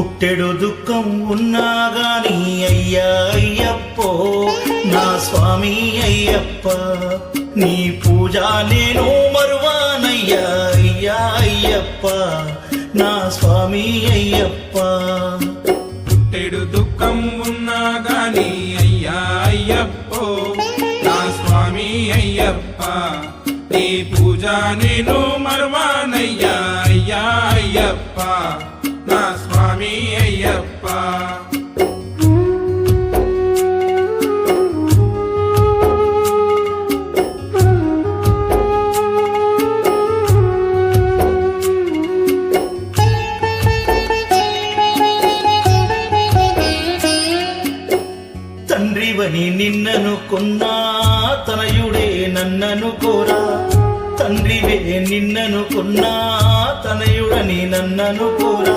పుట్టెడు దుఃఖం ఉన్నా గాని అయ్యా అయ్యప్పో నా స్వామి అయ్యప్ప నీ పూజ నేను మరువానయ్యా అయ్యా అయ్యప్ప నా స్వామి అయ్యప్ప పుట్టెడు దుఃఖం ఉన్నా గాని అయ్యా అయ్యప్పో నా స్వామి అయ్యప్ప నీ పూజ నేను మరువానయ్యా అయ్యా అయ్యప్ప నా స్వామి అయ్యప్ప తండ్రివని నిన్నను కొన్నా తనయుడే నన్నను కోరా తండ్రివే నిన్నను కొన్నా తనయుడని నన్నను కోరా